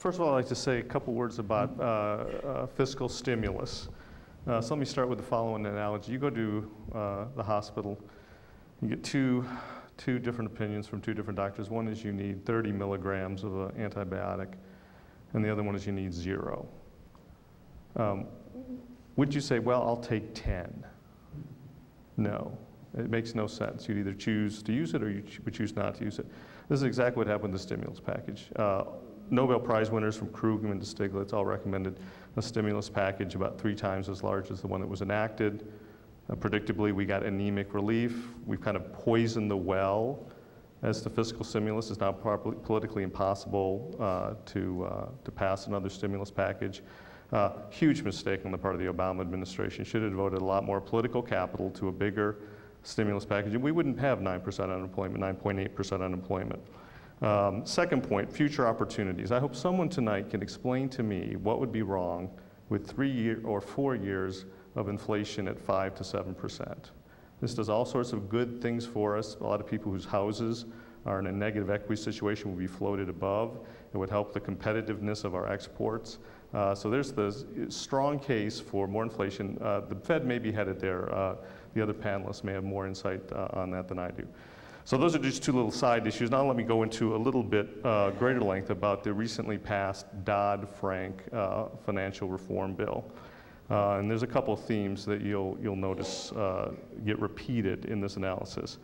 First of all, I'd like to say a couple words about fiscal stimulus. So let me start with the following analogy. You go to the hospital, you get two different opinions from two different doctors. One is you need 30 milligrams of an antibiotic, and the other one is you need 0. Would you say, well, I'll take 10? No, it makes no sense. You'd either choose to use it or you would choose not to use it. This is exactly what happened with the stimulus package. Nobel Prize winners from Krugman to Stiglitz all recommended a stimulus package about 3 times as large as the one that was enacted. Predictably, we got anemic relief. We've kind of poisoned the well as to fiscal stimulus. It's now politically impossible to pass another stimulus package. Huge mistake on the part of the Obama administration. Should have devoted a lot more political capital to a bigger stimulus package. And we wouldn't have 9% unemployment, 9.8% unemployment. Second point, future opportunities. I hope someone tonight can explain to me what would be wrong with 3 or 4 years of inflation at 5 to 7%. This does all sorts of good things for us. A lot of people whose houses are in a negative equity situation will be floated above. It would help the competitiveness of our exports. So there's the strong case for more inflation. The Fed may be headed there. The other panelists may have more insight on that than I do. So those are just 2 little side issues. Now let me go into a little bit greater length about the recently passed Dodd-Frank financial reform bill. And there's a couple of themes that you'll notice get repeated in this analysis.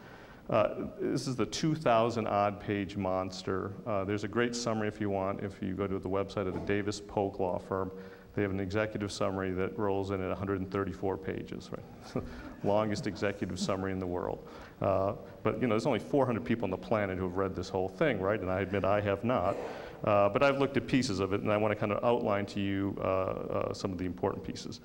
This is the 2,000-odd page monster. There's a great summary if you want. If you go to the website of the Davis Polk law firm, they have an executive summary that rolls in at 134 pages, right? Longest executive summary in the world. But you know, there's only 400 people on the planet who have read this whole thing, right? And I admit I have not. But I've looked at pieces of it, and I want to kind of outline to you some of the important pieces.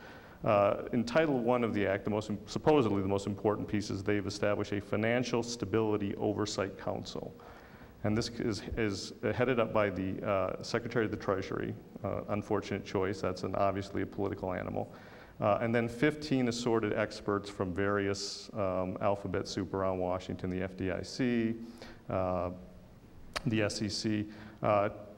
In Title I of the Act, supposedly the most important piece is they've established a Financial Stability Oversight Council. And this is headed up by the Secretary of the Treasury. Unfortunate choice, that's obviously a political animal. And then 15 assorted experts from various alphabet soup around Washington, the FDIC, the SEC,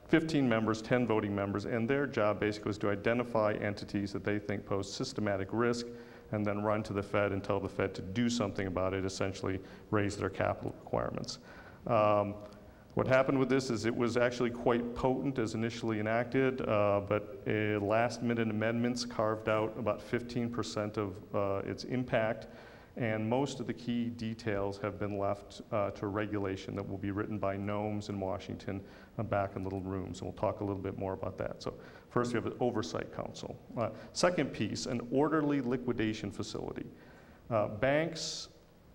15 members, 10 voting members, and their job basically is to identify entities that they think pose systematic risk and then run to the Fed and tell the Fed to do something about it, essentially raise their capital requirements. What happened with this is it was actually quite potent as initially enacted, but last-minute amendments carved out about 15% of its impact, and most of the key details have been left to regulation that will be written by gnomes in Washington back in little rooms, and we'll talk a little bit more about that. So first we have the Oversight Council. Second piece, an orderly liquidation facility. Banks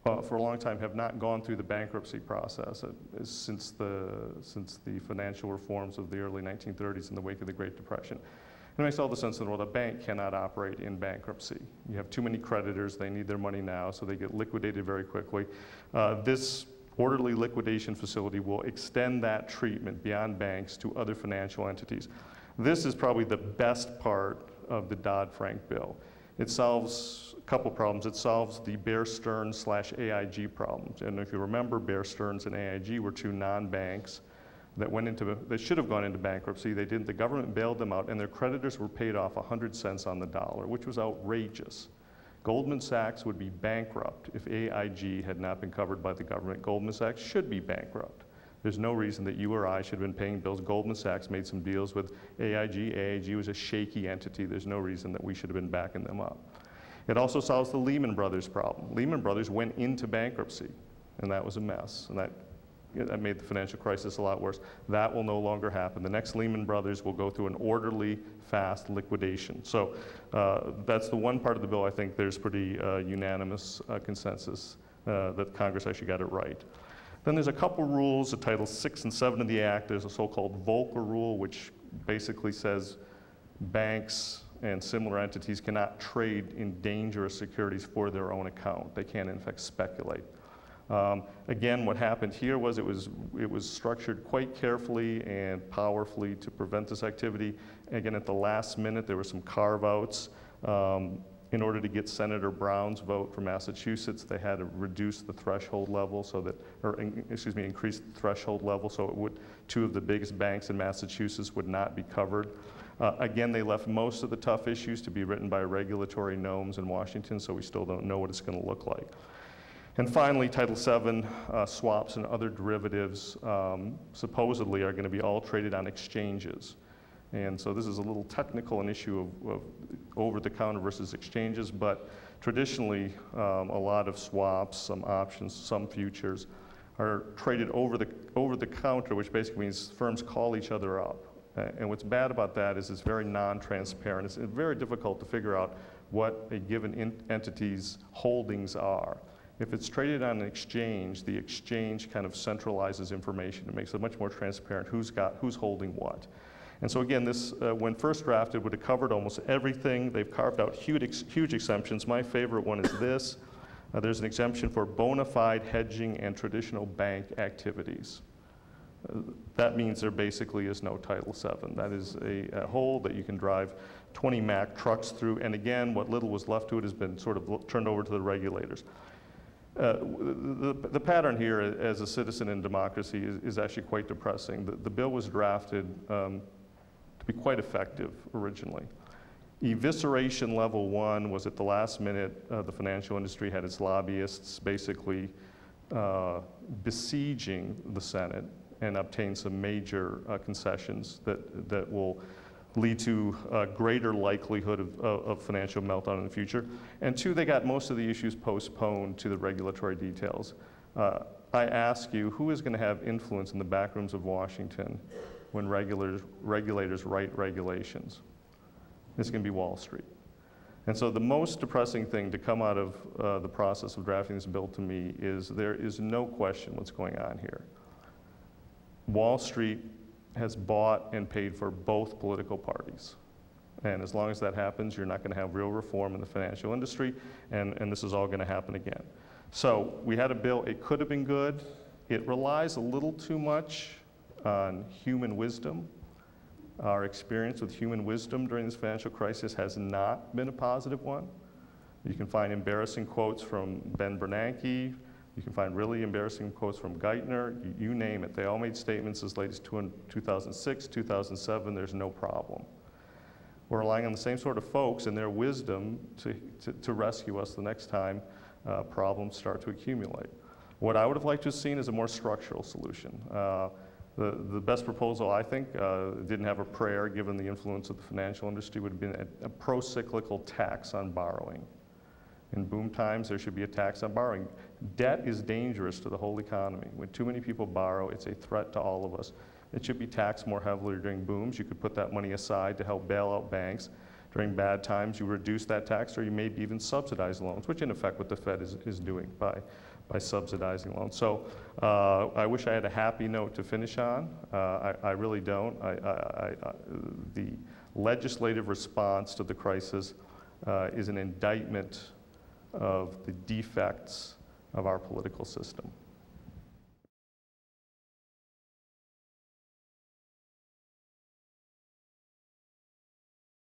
for a long time have not gone through the bankruptcy process since the financial reforms of the early 1930s in the wake of the Great Depression. It makes all the sense in the world. A bank cannot operate in bankruptcy. You have too many creditors, they need their money now, so they get liquidated very quickly. This orderly liquidation facility will extend that treatment beyond banks to other financial entities. This is probably the best part of the Dodd-Frank bill. It solves a couple problems. It solves the Bear Stearns / AIG problems. And if you remember, Bear Stearns and AIG were 2 non-banks that should have gone into bankruptcy. They didn't. The government bailed them out, and their creditors were paid off 100 cents on the dollar, which was outrageous. Goldman Sachs would be bankrupt if AIG had not been covered by the government. Goldman Sachs should be bankrupt. There's no reason that you or I should have been paying bills. Goldman Sachs made some deals with AIG. AIG was a shaky entity. There's no reason that we should have been backing them up. It also solves the Lehman Brothers problem. Lehman Brothers went into bankruptcy, and that was a mess. And that made the financial crisis a lot worse. That will no longer happen. The next Lehman Brothers will go through an orderly, fast liquidation. So that's the one part of the bill I think there's pretty unanimous consensus that Congress actually got it right. Then there's a couple rules, Title 6 and 7 of the Act. There's a so-called Volcker rule, which basically says banks and similar entities cannot trade in dangerous securities for their own account. They can, in fact, speculate. Again, what happened here was it was structured quite carefully and powerfully to prevent this activity. Again, at the last minute, there were some carve-outs. In order to get Senator Brown's vote for Massachusetts, they had to reduce the threshold level so that, increase the threshold level so it would, two of the biggest banks in Massachusetts would not be covered. Again, they left most of the tough issues to be written by regulatory gnomes in Washington, so we still don't know what it's going to look like. And finally, Title VII swaps and other derivatives supposedly are going to be all traded on exchanges. And so this is a little technical, an issue of over-the-counter versus exchanges, but traditionally a lot of swaps, some options, some futures are traded over the counter, which basically means firms call each other up. And what's bad about that is it's very non-transparent. It's very difficult to figure out what a given entity's holdings are. If it's traded on an exchange, the exchange kind of centralizes information. It makes it much more transparent who's holding what. And so again, this, when first drafted, would have covered almost everything. They've carved out huge exemptions. My favorite one is this. There's an exemption for bona fide hedging and traditional bank activities. That means there basically is no Title VII. That is a hole that you can drive 20 Mack trucks through. And again, what little was left to it has been sort of turned over to the regulators. The pattern here as a citizen in democracy is actually quite depressing. The bill was drafted to be quite effective originally. Evisceration level 1 was at the last minute. The financial industry had its lobbyists basically besieging the Senate and obtain some major concessions that will lead to a greater likelihood of financial meltdown in the future. And 2, they got most of the issues postponed to the regulatory details. I ask you, who is going to have influence in the back rooms of Washington when regulators write regulations? It's going to be Wall Street. And so the most depressing thing to come out of the process of drafting this bill to me is there is no question what's going on here. Wall Street has bought and paid for both political parties. And as long as that happens, you're not going to have real reform in the financial industry, and this is all going to happen again. So we had a bill. It could have been good. It relies a little too much on human wisdom. Our experience with human wisdom during this financial crisis has not been a positive one. You can find embarrassing quotes from Ben Bernanke. You can find really embarrassing quotes from Geithner. You name it. They all made statements as late as 2006, 2007, there's no problem. We're relying on the same sort of folks and their wisdom to rescue us the next time problems start to accumulate. What I would have liked to have seen is a more structural solution. The best proposal, I think, didn't have a prayer given the influence of the financial industry, would have been a pro-cyclical tax on borrowing. In boom times, there should be a tax on borrowing. Debt is dangerous to the whole economy. When too many people borrow, it's a threat to all of us. It should be taxed more heavily during booms. You could put that money aside to help bail out banks. During bad times, you reduce that tax, or you maybe even subsidize loans, which in effect what the Fed is doing by subsidizing loans. So I wish I had a happy note to finish on. I really don't. The legislative response to the crisis is an indictment of the defects of our political system.